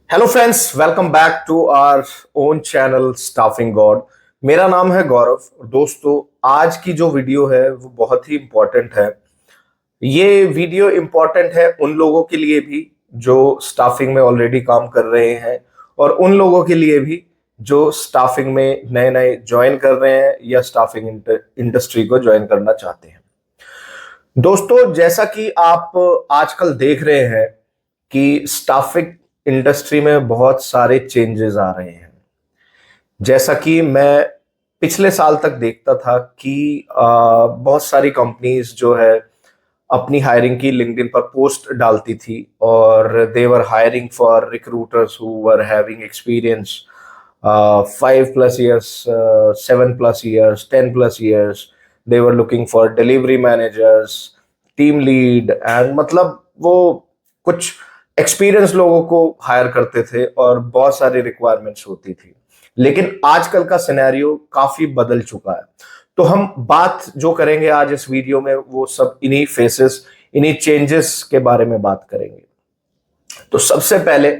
Hello friends, welcome back to our own channel staffing god. मेरा नाम है गौरव और दोस्तों, आज की जो वीडियो है वो बहुत ही इम्पोर्टेंट है। ये वीडियो इम्पोर्टेंट है उन लोगों के लिए भी जो स्टाफिंग में ऑलरेडी काम कर रहे हैं और उन लोगों के लिए भी जो स्टाफिंग में नए नए ज्वाइन कर रहे हैं या स्टाफिंग इंडस्ट्री को ज्वाइन करना चाहते हैं। दोस्तों, जैसा कि आप आजकल देख रहे हैं कि स्टाफिंग इंडस्ट्री में बहुत सारे चेंजेस आ रहे हैं। जैसा कि मैं पिछले साल तक देखता था कि बहुत सारी कंपनीज जो है अपनी हायरिंग की लिंक्डइन पर पोस्ट डालती थी और they were hiring for recruiters who were having experience 5 plus years, 7 plus years, 10 plus years. They were looking for delivery managers, team lead and मतलब वो कुछ एक्सपीरियंस लोगों को हायर करते थे और बहुत सारी रिक्वायरमेंट्स होती थी। लेकिन आजकल का सिनेरियो काफी बदल चुका है। तो हम बात जो करेंगे आज इस वीडियो में वो सब इन्हीं फेसेस, इन्हीं चेंजेस के बारे में बात करेंगे। तो सबसे पहले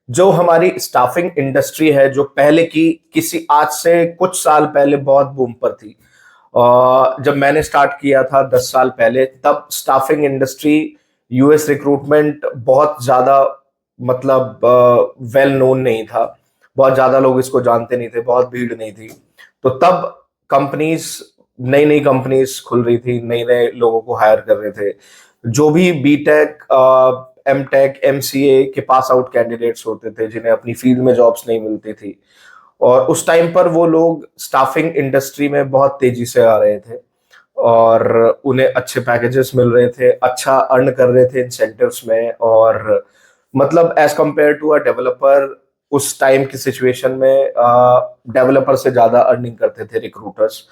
जो हमारी स्टाफिंग इंडस्ट्री है, जो पहले की किसी आज से कुछ साल पहले बहुत बूम पर थी। जब मैंने स्टार्ट किया था 10 साल पहले, तब स्टाफिंग इंडस्ट्री, यूएस रिक्रूटमेंट बहुत ज्यादा मतलब वेल नोन नहीं था। बहुत ज्यादा लोग इसको जानते नहीं थे, बहुत भीड़ नहीं थी। तो तब कंपनीज, नई नई कंपनीज खुल रही थी, नए नए लोगों को हायर कर रहे थे। जो भी बीटेक, एमटेक, एमसीए के पास आउट कैंडिडेट्स होते थे जिन्हें अपनी फील्ड में जॉब्स नहीं मिलती थी, और उस टाइम पर वो लोग स्टाफिंग इंडस्ट्री में बहुत तेजी से आ रहे थे और उन्हें अच्छे पैकेजेस मिल रहे थे, अच्छा अर्न कर रहे थे इंसेंटिव्स में। और मतलब as compare to a developer, उस टाइम की सिचुएशन में डेवलपर से ज्यादा अर्निंग करते थे रिक्रूटर्स,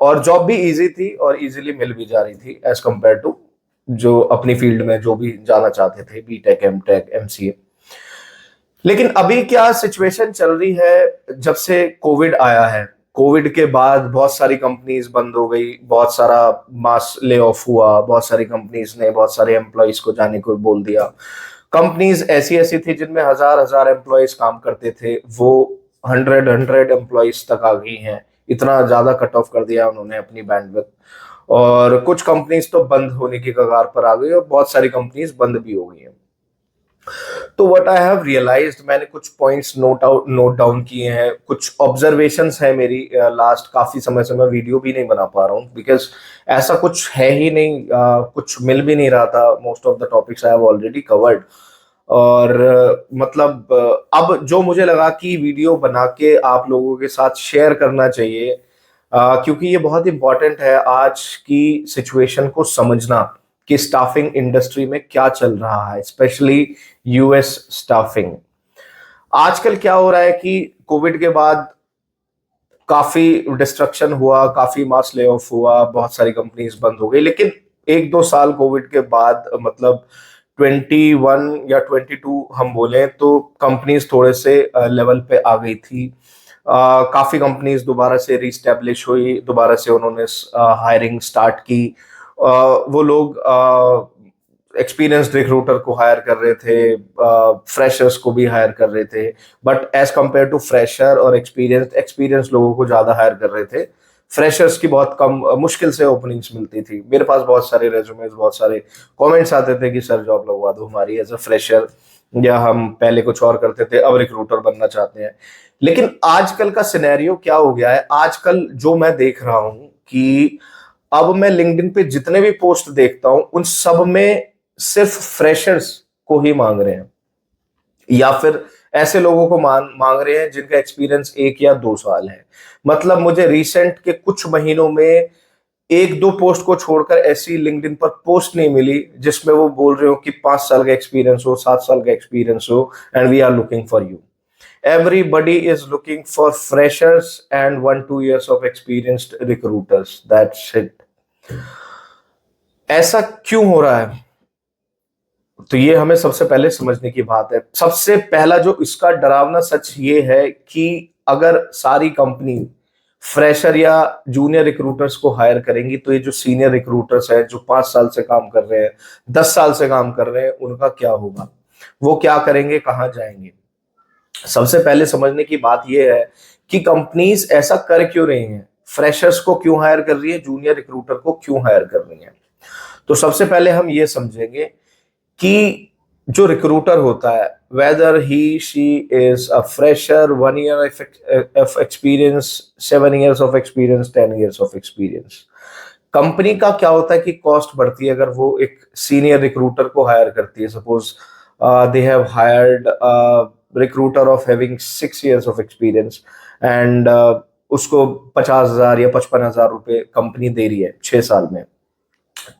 और जॉब भी इजी थी और इजीली मिल भी जा रही थी एज कंपेयर टू जो अपनी फील्ड में जो भी जाना चाहते थे, बीटेक, एमटेक, एमसीए। लेकिन अभी क्या सिचुएशन चल रही है, जब से कोविड आया है, कोविड के बाद बहुत सारी कंपनीज बंद हो गई, बहुत सारा मास ले ऑफ हुआ, बहुत सारी कंपनीज ने बहुत सारे एम्प्लॉयज को जाने को बोल दिया। कंपनीज ऐसी ऐसी थी जिनमें हजार हजार एम्प्लॉयज काम करते थे, वो हंड्रेड हंड्रेड एम्प्लॉयज तक आ गई हैं। इतना ज्यादा कट ऑफ कर दिया उन्होंने अपनी बैंडविड्थ। और कुछ कंपनीज तो बंद होने की कगार पर आ गई और बहुत सारी कंपनीज बंद भी हो गई हैं। तो व्हाट आई हैव रियलाइज्ड, मैंने कुछ पॉइंट्स नोट डाउन किए हैं, कुछ ऑब्जर्वेशंस है मेरी। लास्ट काफी समय से मैं वीडियो भी नहीं बना पा रहा हूँ बिकॉज ऐसा कुछ है ही नहीं, कुछ मिल भी नहीं रहा था। Most of the topics I have already covered. और मतलब अब जो मुझे लगा कि वीडियो बना के आप लोगों के साथ शेयर करना चाहिए, क्योंकि ये बहुत इंपॉर्टेंट है आज की सिचुएशन को समझना कि स्टाफिंग इंडस्ट्री में क्या चल रहा है, स्पेशली यूएस स्टाफिंग। आजकल क्या हो रहा है कि कोविड के बाद काफी डिस्ट्रक्शन हुआ, काफी मास ले ऑफ हुआ, बहुत सारी कंपनीज बंद हो गई। लेकिन 1-2 साल कोविड के बाद, मतलब 21 या 22 हम बोले, तो कंपनीज थोड़े से लेवल पे आ गई थी। काफी कंपनीज दोबारा से रीस्टेब्लिश हुई, दोबारा से उन्होंने हायरिंग स्टार्ट की। वो लोग एक्सपीरियंस्ड रिक्रूटर को हायर कर रहे थे, फ्रेशर्स को भी हायर कर रहे थे। But as compare to fresher और एक्सपीरियंस लोगों को ज्यादा हायर कर रहे थे। फ्रेशर्स की बहुत कम, मुश्किल से ओपनिंग्स मिलती थी। मेरे पास बहुत सारे रेज्यूमेस, बहुत सारे कमेंट्स आते थे कि सर जॉब लगवा दो हमारी एज अ फ्रेशर, या हम पहले कुछ और करते थे अब रिक्रूटर बनना चाहते हैं। लेकिन आजकल का सिनेरियो क्या हो गया है, आजकल जो मैं देख रहा हूं कि अब मैं लिंक्डइन पे जितने भी पोस्ट देखता हूं उन सब में सिर्फ फ्रेशर्स को ही मांग रहे हैं, या फिर ऐसे लोगों को मांग रहे हैं जिनका एक्सपीरियंस 1 या 2 साल है। मतलब मुझे रिसेंट के कुछ महीनों में 1-2 पोस्ट को छोड़कर ऐसी लिंक्डइन पर पोस्ट नहीं मिली जिसमें वो बोल रहे हो कि 5 साल का एक्सपीरियंस हो, 7 साल का एक्सपीरियंस हो, and we are looking for you. Everybody is looking for freshers and 1-2 years of experienced recruiters. That's it. ऐसा क्यों हो रहा है? तो ये हमें सबसे पहले समझने की बात है। सबसे पहला जो इसका डरावना सच ये है कि अगर सारी कंपनी फ्रेशर या जूनियर रिक्रूटर्स को हायर करेंगी, तो ये जो सीनियर रिक्रूटर्स हैं जो 5 साल से काम कर रहे हैं, 10 साल से काम कर रहे हैं, उनका क्या होगा? वो क्या करेंगे, कहाँ जाएंगे? सबसे पहले समझने की बात यह है कि कंपनीज ऐसा कर क्यों रही हैं, फ्रेशर्स को क्यों हायर कर रही है, जूनियर रिक्रूटर को क्यों हायर कर रही है। तो सबसे पहले हम ये समझेंगे कि जो रिक्रूटर होता है, weather he she is a fresher, 1 year of experience, 7 years of experience, 10 years of experience, company का क्या होता है कि कॉस्ट बढ़ती है अगर वो एक सीनियर रिक्रूटर को हायर करती है। Suppose they have hired recruiter of having 6 years of experience and उसको 50,000 या 55,000 रुपए कंपनी दे रही है 6 साल में।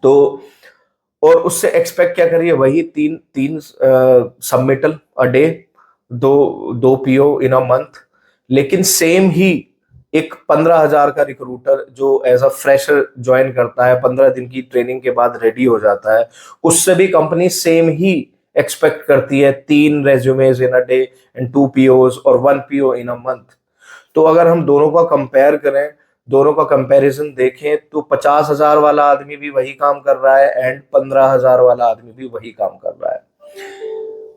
तो और उससे एक्सपेक्ट क्या करिए, वही तीन तीन सबमिटल अ डे, दो दो पीओ इन अ मंथ। लेकिन सेम ही एक 15,000 का रिक्रूटर जो एज अ फ्रेशर ज्वाइन करता है, 15 दिन की ट्रेनिंग के बाद रेडी हो जाता है, उससे भी कंपनी सेम ही एक्सपेक्ट करती है 3 resumes in a day and 2 POs और 1 पीओ इन अ मंथ। तो अगर हम दोनों का कंपेयर करें, दोनों का कंपैरिजन देखें, तो 50,000 वाला आदमी भी वही काम कर रहा है एंड 15,000 वाला आदमी भी वही काम कर रहा है।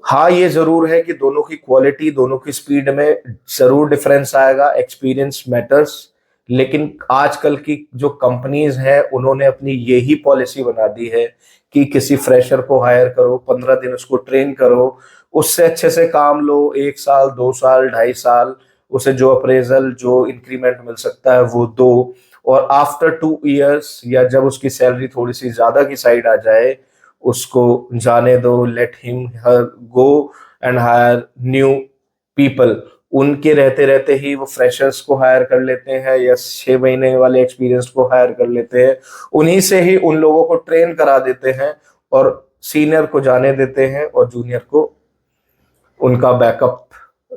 हाँ, ये जरूर है कि दोनों की क्वालिटी, दोनों की स्पीड में जरूर डिफरेंस आएगा, एक्सपीरियंस मैटर्स। लेकिन आजकल की जो कंपनीज हैं उन्होंने अपनी यही पॉलिसी बना दी है कि किसी फ्रेशर को हायर करो, 15 दिन उसको ट्रेन करो, उससे अच्छे से काम लो, 1 साल, 2 साल, 2.5 साल, उसे जो अप्रेजल, जो इंक्रीमेंट मिल सकता है वो दो, और आफ्टर 2 years या जब उसकी सैलरी थोड़ी सी ज्यादा की साइड आ जाए, उसको जाने दो, let him her go and hire new people. उनके रहते रहते ही वो फ्रेशर्स को हायर कर लेते हैं या 6 महीने वाले एक्सपीरियंस को हायर कर लेते हैं, उन्हीं से ही उन लोगों को ट्रेन करा देते हैं और सीनियर को जाने देते हैं और जूनियर को उनका बैकअप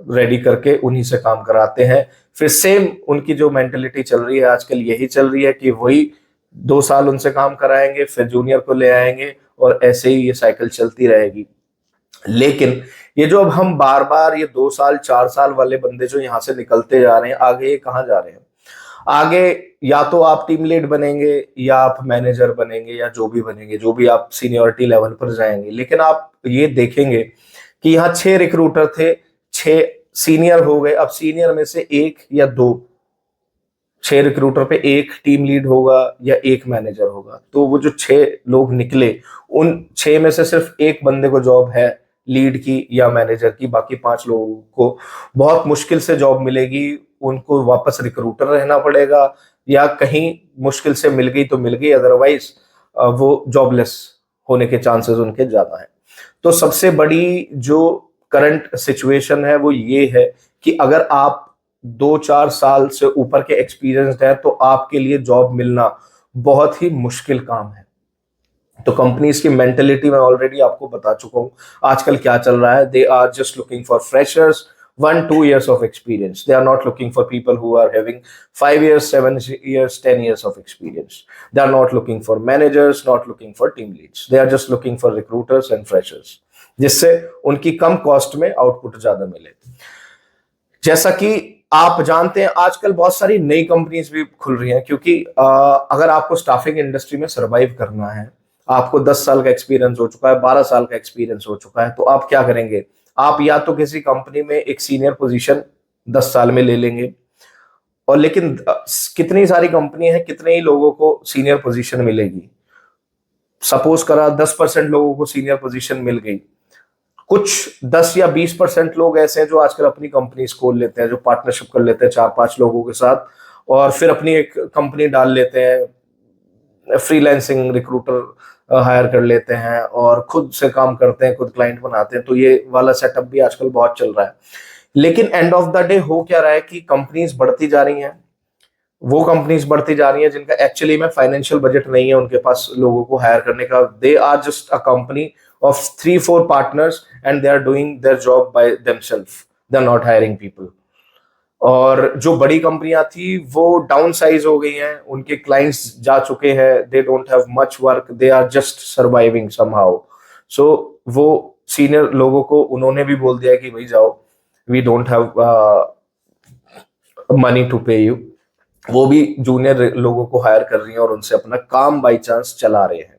रेडी करके उन्हीं से काम कराते हैं। फिर सेम उनकी जो मेंटेलिटी चल रही है आजकल, यही चल रही है कि वही 2 साल उनसे काम कराएंगे, फिर जूनियर को ले आएंगे और ऐसे ही ये साइकिल चलती रहेगी। लेकिन ये जो अब हम बार बार ये 2 साल 4 साल वाले बंदे जो यहाँ से निकलते जा रहे हैं, आगे ये कहाँ जा रहे हैं? आगे या तो आप टीम लीड बनेंगे या आप मैनेजर बनेंगे या जो भी बनेंगे, जो भी आप सीनियोरिटी लेवल पर जाएंगे। लेकिन आप ये देखेंगे कि यहाँ 6 रिक्रूटर थे, 6 सीनियर हो गए। अब सीनियर में से एक या दो, 6 रिक्रूटर पे एक टीम लीड होगा या एक मैनेजर होगा। तो वो जो 6 लोग निकले, उन 6 में से सिर्फ एक बंदे को जॉब है लीड की या मैनेजर की, बाकी 5 लोगों को बहुत मुश्किल से जॉब मिलेगी। उनको वापस रिक्रूटर रहना पड़ेगा या कहीं मुश्किल से मिल गई तो मिल गई, अदरवाइज वो जॉबलेस होने के चांसेस उनके ज्यादा है। तो सबसे बड़ी जो करंट सिचुएशन है वो ये है कि अगर आप 2-4 साल से ऊपर के एक्सपीरियंस्ड है तो आपके लिए जॉब मिलना बहुत ही मुश्किल काम है। तो कंपनीज की मेंटेलिटी मैं ऑलरेडी आपको बता चुका हूं आजकल क्या चल रहा है। They are just looking for freshers 1-2 years of experience. They are not looking for people who are having 5 years, 7 years, 10 years of experience. They are not looking for managers, not looking for team leads. They are just looking for recruiters and freshers, जिससे उनकी कम cost में output ज्यादा मिले। जैसा कि आप जानते हैं आजकल बहुत सारी नई कंपनीज भी खुल रही हैं, क्योंकि अगर आपको स्टाफिंग इंडस्ट्री में सरवाइव करना है, आपको 10 साल का एक्सपीरियंस हो चुका है, 12 साल का एक्सपीरियंस हो चुका है, तो आप क्या करेंगे? आप या तो किसी कंपनी में एक सीनियर पोजीशन 10 साल में ले लेंगे, और लेकिन कितनी सारी कंपनी है, कितने ही लोगों को सीनियर पोजीशन मिलेगी? सपोज करा 10% लोगों को सीनियर पोजीशन मिल गई, कुछ 10 या 20% लोग ऐसे हैं जो आजकल अपनी कंपनी खोल लेते हैं, जो पार्टनरशिप कर लेते हैं 4-5 लोगों के साथ, और फिर अपनी एक कंपनी डाल लेते हैं, फ्रीलांसिंग रिक्रूटर हायर कर लेते हैं और खुद से काम करते हैं, खुद क्लाइंट बनाते हैं। तो ये वाला सेटअप भी आजकल बहुत चल रहा है। लेकिन एंड ऑफ द डे हो क्या रहा है कि कंपनीज बढ़ती जा रही हैं, वो कंपनीज बढ़ती जा रही हैं जिनका एक्चुअली में फाइनेंशियल बजट नहीं है उनके पास लोगों को हायर करने का। They are just a company of 3-4 partners and they are doing their job by themselves, they are not hiring people. और जो बड़ी कंपनियां थी वो डाउन साइज हो गई हैं, उनके क्लाइंट्स जा चुके हैं, they don't have much work, they are just surviving somehow. So वो सीनियर लोगों को उन्होंने भी बोल दिया कि भाई जाओ, we don't have money to pay you. वो भी जूनियर लोगों को हायर कर रही हैं और उनसे अपना काम बाई चांस चला रहे हैं।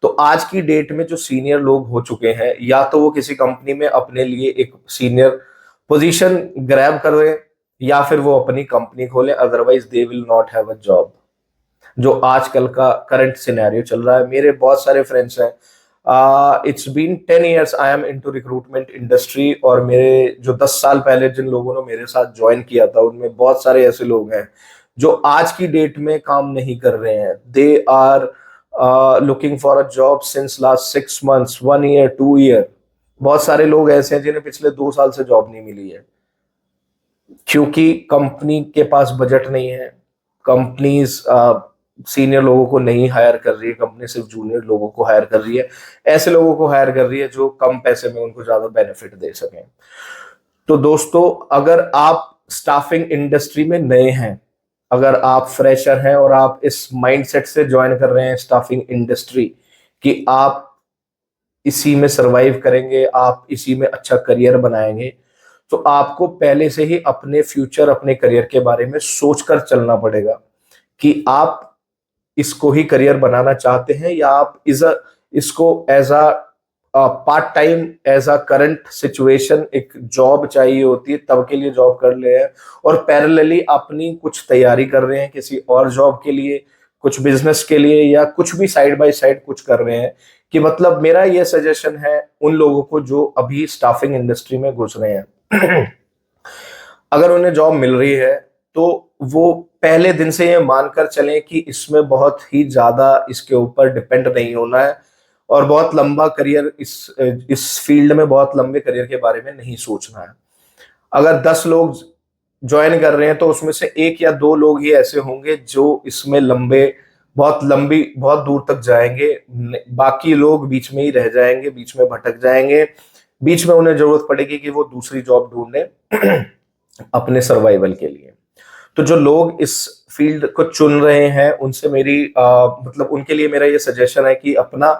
तो आज की डेट में जो सीनियर लोग हो चुके हैं, या तो वो किसी कंपनी में अपने लिए एक सीनियर पोजीशन ग्रैब करें या फिर वो अपनी कंपनी खोलें, otherwise they will not have a job. जो आजकल का करंट सिनेरियो चल रहा है, मेरे बहुत सारे फ्रेंड्स हैं, it's been 10 years I am into recruitment industry, और मेरे जो 10 साल पहले जिन लोगों ने मेरे साथ ज्वाइन किया था उनमें बहुत सारे ऐसे लोग हैं जो आज की डेट में काम नहीं कर रहे हैं। They are looking for a job since last 6 months, 1 year, 2 year। बहुत सारे लोग ऐसे हैं जिन्हें पिछले 2 साल से जॉब नहीं मिली है, क्योंकि कंपनी के पास बजट नहीं है, कंपनीज सीनियर लोगों को नहीं हायर कर रही है, कंपनी सिर्फ जूनियर लोगों को हायर कर रही है, ऐसे लोगों को हायर कर रही है जो कम पैसे में उनको ज्यादा बेनिफिट दे सकें। तो दोस्तों, अगर आप स्टाफिंग इंडस्ट्री में नए हैं, अगर आप फ्रेशर हैं और आप इस माइंडसेट से ज्वाइन कर रहे हैं स्टाफिंग इंडस्ट्री कि आप इसी में सरवाइव करेंगे, आप इसी में अच्छा करियर बनाएंगे, तो आपको पहले से ही अपने फ्यूचर, अपने करियर के बारे में सोचकर चलना पड़ेगा कि आप इसको ही करियर बनाना चाहते हैं या आप इसको as a part time, as a current situation एक जॉब चाहिए होती है तब के लिए जॉब कर ले हैं, और पैरेलली अपनी कुछ तैयारी कर रहे हैं किसी और जॉब के लिए, कुछ बिजनेस के लिए, या कुछ भी साइड बाय साइड कुछ कर रहे हैं। कि मतलब मेरा ये सजेशन है उन लोगों को जो अभी स्टाफिंग इंडस्ट्री में घुस रहे हैं अगर उन्हें जॉब मिल रही है तो वो पहले दिन से ये मानकर चलें कि इसमें बहुत ही ज्यादा इसके ऊपर डिपेंड नहीं होना है, और बहुत लंबा करियर इस फील्ड में बहुत लंबे करियर के बारे में नहीं सोचना है। अगर 10 लोग ज्वाइन कर रहे हैं तो उसमें से 1 या 2 लोग ही ऐसे होंगे जो इसमें बहुत लंबी, बहुत दूर तक जाएंगे, बाकी लोग बीच में ही रह जाएंगे, बीच में भटक जाएंगे, बीच में उन्हें जरूरत पड़ेगी कि वो दूसरी जॉब ढूंढे अपने सर्वाइवल के लिए। तो जो लोग इस फील्ड को चुन रहे हैं उनसे मेरी मतलब उनके लिए मेरा ये सजेशन है कि अपना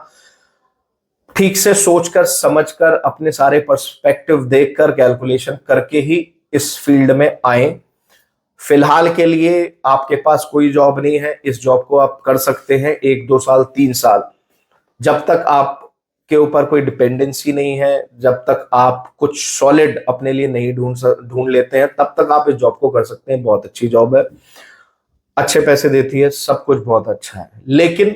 ठीक से सोचकर समझकर अपने सारे पर्सपेक्टिव देखकर कैलकुलेशन करके ही इस फील्ड में आए। फिलहाल के लिए आपके पास कोई जॉब नहीं है, इस जॉब को आप कर सकते हैं 1, 2 साल, 3 साल, जब तक आप के ऊपर कोई डिपेंडेंसी नहीं है, जब तक आप कुछ सॉलिड अपने लिए नहीं ढूंढ लेते हैं, तब तक आप इस जॉब को कर सकते हैं। बहुत अच्छी जॉब है, अच्छे पैसे देती है, सब कुछ बहुत अच्छा है। लेकिन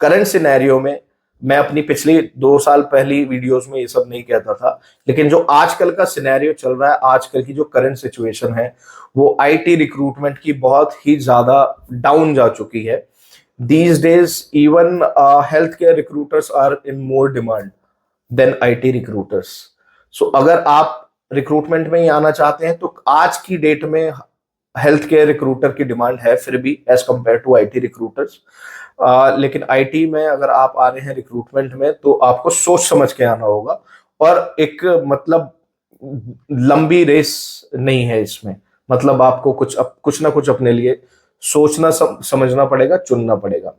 करंट सिनेरियो में, मैं अपनी पिछली 2 साल पहली वीडियोस में ये सब नहीं कहता था, लेकिन जो आजकल का सिनेरियो चल रहा है, आजकल की जो करंट सिचुएशन है, वो आईटी रिक्रूटमेंट की बहुत ही ज्यादा डाउन जा चुकी है। These days, even healthcare recruiters are in more demand than IT recruiters. So अगर आप रिक्रूटमेंट में ही आना चाहते हैं तो आज की डेट में हेल्थ केयर रिक्रूटर की डिमांड है फिर भी as compare to IT recruiters. लेकिन आईटी में अगर आप आ रहे हैं रिक्रूटमेंट में तो आपको सोच समझ के आना होगा, और एक मतलब लंबी रेस नहीं है इसमें। मतलब आपको कुछ ना कुछ अपने लिए सोचना समझना पड़ेगा, चुनना पड़ेगा।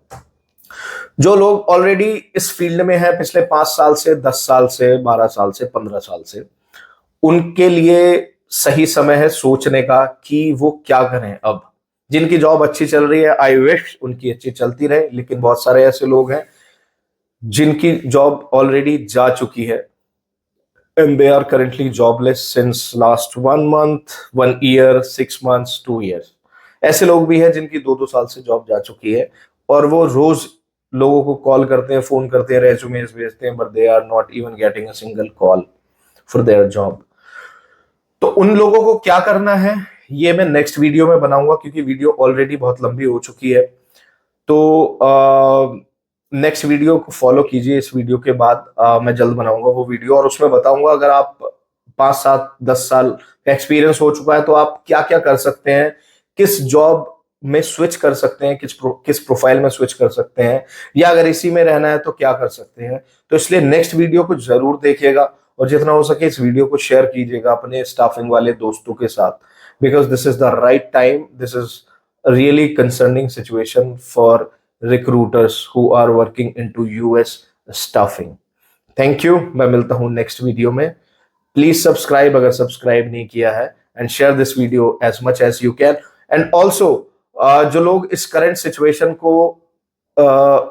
जो लोग ऑलरेडी इस फील्ड में है पिछले 5 साल से, 10 साल से, 12 साल से, 15 साल से, उनके लिए सही समय है सोचने का कि वो क्या करें। अब जिनकी जॉब अच्छी चल रही है, आई विश उनकी अच्छी चलती रहे, लेकिन बहुत सारे ऐसे लोग हैं जिनकी जॉब ऑलरेडी जा चुकी है and they are currently jobless since last 1 month, 1 year, 6 months, 2 years। ऐसे लोग भी हैं जिनकी 2-2 साल से जॉब जा चुकी है और वो रोज लोगों को कॉल करते हैं, फोन करते हैं, रेज्यूमेस भेजते हैं, but they are not even getting a single call for their job. तो उन लोगों को क्या करना है ये मैं नेक्स्ट वीडियो में बनाऊंगा, क्योंकि वीडियो ऑलरेडी बहुत लंबी हो चुकी है। तो नेक्स्ट वीडियो को फॉलो कीजिए। इस वीडियो के बाद मैं जल्द बनाऊंगा वो वीडियो, और उसमें बताऊंगा अगर आप 5, 7, 10 साल का एक्सपीरियंस हो चुका है तो आप क्या क्या कर सकते हैं, किस जॉब में स्विच कर सकते हैं, किस प्रोफाइल में स्विच कर सकते हैं, या अगर इसी में रहना है तो क्या कर सकते हैं। तो इसलिए नेक्स्ट वीडियो को जरूर देखिएगा, और जितना हो सके इस वीडियो को शेयर कीजिएगा अपने स्टाफिंग वाले दोस्तों के साथ, because this is the right time, this is really concerning situation for recruiters who are working into US staffing। Thank you, मैं मिलता हूं नेक्स्ट वीडियो में। प्लीज सब्सक्राइब अगर सब्सक्राइब नहीं किया है, and share this video as much as you can. And also जो लोग इस करंट सिचुएशन को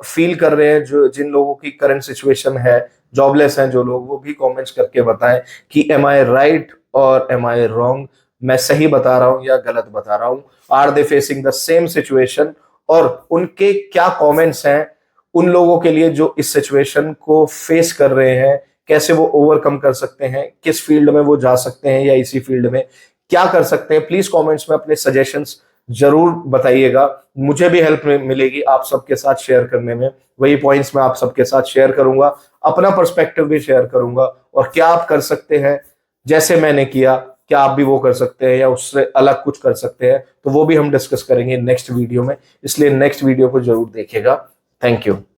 फील कर रहे हैं, जो जिन लोगों की करंट सिचुएशन है, जॉबलेस हैं जो लोग, वो भी कमेंट्स करके बताएं कि एम आई राइट और एम आई रॉन्ग? मैं सही बता रहा हूं या गलत बता रहा हूं? Are they facing the same situation? और उनके क्या कमेंट्स हैं उन लोगों के लिए जो इस सिचुएशन को फेस कर रहे हैं? कैसे वो ओवरकम कर सकते हैं? किस फील्ड में वो जा सकते हैं या इसी फील्ड में क्या कर सकते हैं? प्लीज कमेंट्स में अपने सजेशंस जरूर बताइएगा। मुझे भी हेल्प मिलेगी आप सबके साथ शेयर करने में। वही पॉइंट्स मैं आप सबके साथ शेयर करूंगा, अपना पर्सपेक्टिव भी शेयर करूंगा, और क्या आप कर सकते हैं जैसे मैंने किया, क्या आप भी वो कर सकते हैं या उससे अलग कुछ कर सकते हैं, तो वो भी हम डिस्कस करेंगे नेक्स्ट वीडियो में। इसलिए नेक्स्ट वीडियो को जरूर देखिएगा। Thank you.